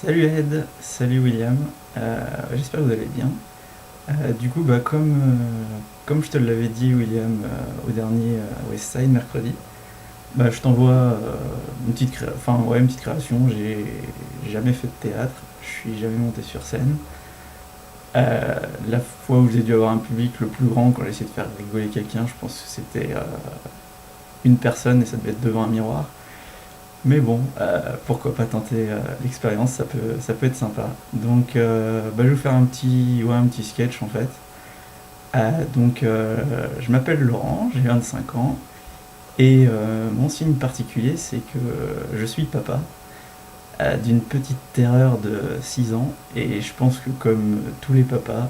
Salut Ed, salut William. J'espère que vous allez bien. Du coup, comme je te l'avais dit, William, au dernier Westside mercredi, je t'envoie une petite création. J'ai jamais fait de théâtre, je suis jamais monté sur scène. La fois où j'ai dû avoir un public le plus grand quand j'ai essayé de faire rigoler quelqu'un, je pense que c'était une personne et ça devait être devant un miroir. Mais bon, pourquoi pas tenter l'expérience, ça peut être sympa. Donc, je vais vous faire un petit sketch en fait. Je m'appelle Laurent, j'ai 25 ans, et mon signe particulier, c'est que je suis papa d'une petite terreur de 6 ans, et je pense que comme tous les papas,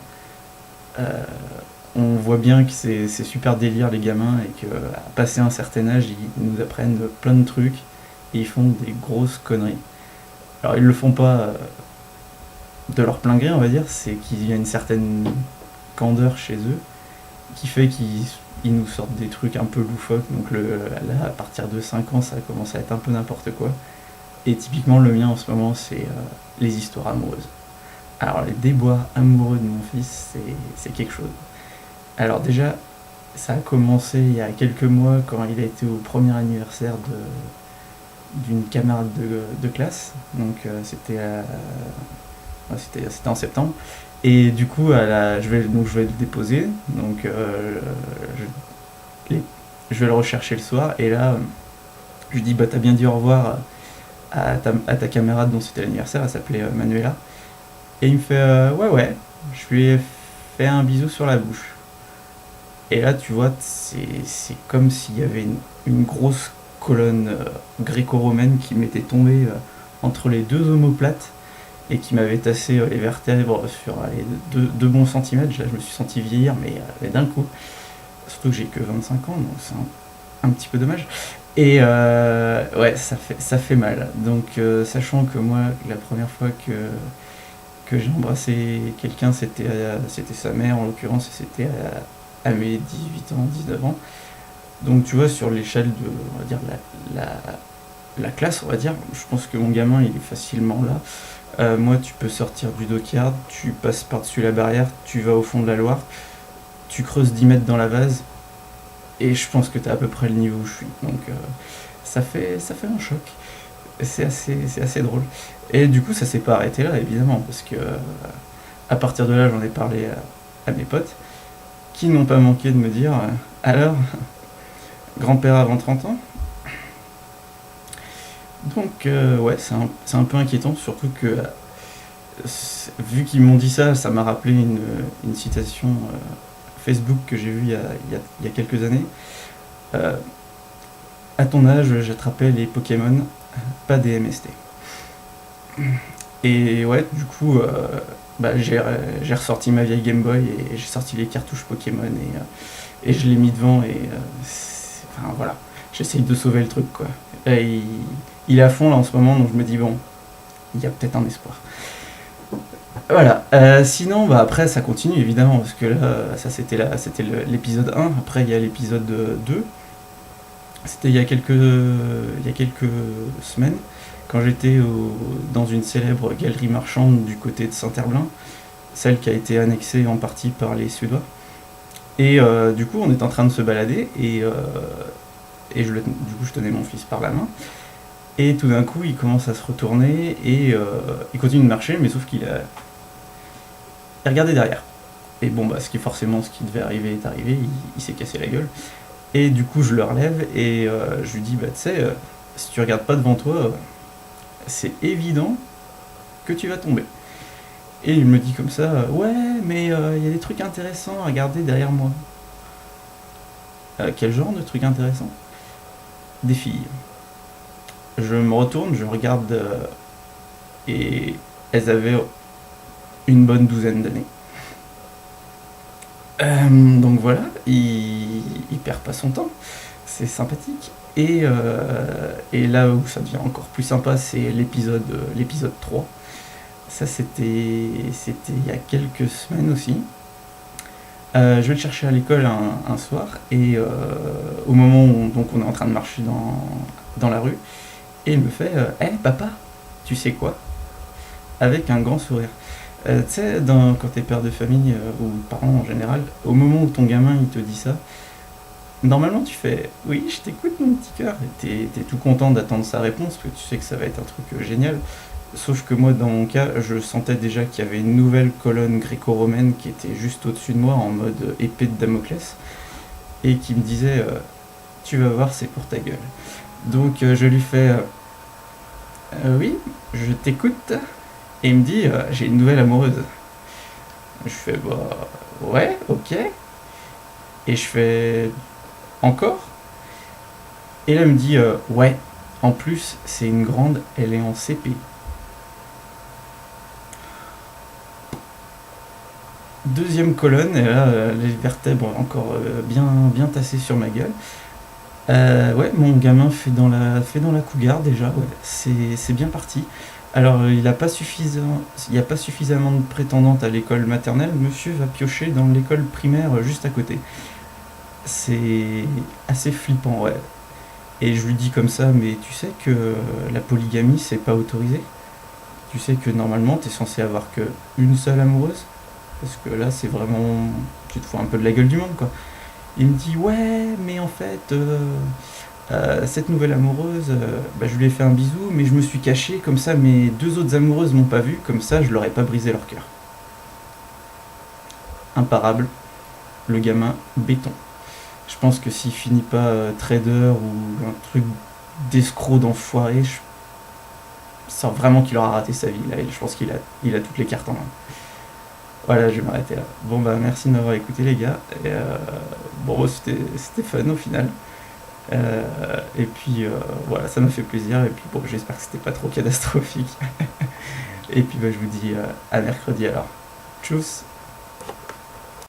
euh, on voit bien que c'est super délire les gamins, et que à passer un certain âge, ils nous apprennent plein de trucs, et ils font des grosses conneries. Alors ils le font pas de leur plein gré, on va dire, c'est qu'il y a une certaine candeur chez eux qui fait qu'ils nous sortent des trucs un peu loufoques. Donc là, à partir de 5 ans, ça commence à être un peu n'importe quoi. Et typiquement, le mien en ce moment, c'est les histoires amoureuses. Alors les déboires amoureux de mon fils, c'est quelque chose. Alors déjà, ça a commencé il y a quelques mois quand il a été au premier anniversaire d'une camarade de classe. Donc c'était en septembre. Et du coup, je vais le déposer. Donc, je, les- je vais le rechercher le soir. Et là, je lui dis, bah, t'as bien dit au revoir à ta camarade dont c'était l'anniversaire. Elle s'appelait Manuela. Et il me fait, ouais, ouais. Je lui ai fait un bisou sur la bouche. Et là, tu vois, c'est comme s'il y avait une grosse colonne gréco-romaine qui m'était tombée entre les deux omoplates et qui m'avait tassé les vertèbres sur allez, 2 bons centimètres. Là, je me suis senti vieillir, mais d'un coup. Surtout que j'ai que 25 ans, donc c'est un petit peu dommage. Et ouais, ça fait mal. Donc, sachant que moi, la première fois que j'ai embrassé quelqu'un, c'était sa mère en l'occurrence, et c'était à mes 18 ans, 19 ans. Donc, tu vois, sur l'échelle de, on va dire, la classe, on va dire, je pense que mon gamin, il est facilement là. Moi, tu peux sortir du dockyard, tu passes par-dessus la barrière, tu vas au fond de la Loire, tu creuses 10 mètres dans la vase, et je pense que tu as à peu près le niveau où je suis. Donc, ça fait un choc. C'est assez drôle. Et du coup, ça s'est pas arrêté là, évidemment, parce que à partir de là, j'en ai parlé à mes potes, qui n'ont pas manqué de me dire alors, grand-père avant 30 ans. Donc, ouais, c'est un peu inquiétant, surtout que vu qu'ils m'ont dit ça, ça m'a rappelé une citation Facebook que j'ai vue il y a quelques années. Euh, à ton âge, j'attrapais les Pokémon, pas des MST. Et ouais, du coup, j'ai ressorti ma vieille Game Boy et j'ai sorti les cartouches Pokémon et je l'ai mis devant et enfin voilà, j'essaye de sauver le truc quoi. Et il est à fond là en ce moment, donc je me dis bon, il y a peut-être un espoir. Voilà. Sinon, après, ça continue évidemment, parce que là, ça c'était l'épisode 1. Après, il y a l'épisode 2. C'était il y a quelques semaines, quand j'étais dans une célèbre galerie marchande du côté de Saint-Herblain, celle qui a été annexée en partie par les Suédois. Et du coup, on est en train de se balader, et du coup, je tenais mon fils par la main. Et tout d'un coup, il commence à se retourner, et il continue de marcher, mais sauf il regardait derrière. Et bon, ce qui devait arriver est arrivé, il s'est cassé la gueule. Et du coup, je le relève et je lui dis, bah tu sais, si tu regardes pas devant toi, c'est évident que tu vas tomber. Et il me dit comme ça, ouais, mais il y a des trucs intéressants à regarder derrière moi. Quel genre de trucs intéressants? Des filles. Je me retourne, je regarde et elles avaient une bonne douzaine d'années. Donc voilà, il perd pas son temps, c'est sympathique. Et là où ça devient encore plus sympa, c'est l'épisode 3. Ça, c'était il y a quelques semaines aussi. Je vais le chercher à l'école un soir, et au moment où donc on est en train de marcher dans la rue, et il me fait hey, papa, tu sais quoi? avec un grand sourire. Tu sais, quand t'es père de famille ou parent en général, au moment où ton gamin il te dit ça, normalement tu fais oui, je t'écoute mon petit cœur, et t'es tout content d'attendre sa réponse parce que tu sais que ça va être un truc génial. Sauf que moi, dans mon cas, je sentais déjà qu'il y avait une nouvelle colonne gréco-romaine qui était juste au-dessus de moi en mode épée de Damoclès et qui me disait tu vas voir, c'est pour ta gueule. Donc je lui fais oui, je t'écoute. Et il me dit j'ai une nouvelle amoureuse. Je fais bah ouais, ok. Et je fais encore. Et là il me dit ouais, en plus c'est une grande, elle est en CP. Deuxième colonne, et là les vertèbres encore bien tassées sur ma gueule. Ouais, mon gamin fait dans la cougar déjà, ouais, c'est bien parti. Alors, il n'y a pas suffisamment de prétendantes à l'école maternelle, monsieur va piocher dans l'école primaire juste à côté. C'est assez flippant, ouais. Et je lui dis comme ça, mais tu sais que la polygamie, c'est pas autorisé? Tu sais que normalement, t'es censé avoir que une seule amoureuse? Parce que là, c'est vraiment... Tu te fous un peu de la gueule du monde, quoi. Il me dit, ouais, mais en fait, cette nouvelle amoureuse, bah, je lui ai fait un bisou, mais je me suis caché, comme ça mes deux autres amoureuses m'ont pas vu, comme ça je leur ai pas brisé leur cœur. Imparable, le gamin béton. Je pense que s'il finit pas trader ou un truc d'escroc d'enfoiré, je sens vraiment qu'il aura raté sa vie là. Et je pense qu'il a toutes les cartes en main. Voilà, je vais m'arrêter là. Bon bah merci de m'avoir écouté les gars. Et, bon, c'était fun au final. Et puis voilà, ça m'a fait plaisir. Et puis bon, j'espère que c'était pas trop catastrophique. Et puis bah, je vous dis à mercredi alors. Tchuss.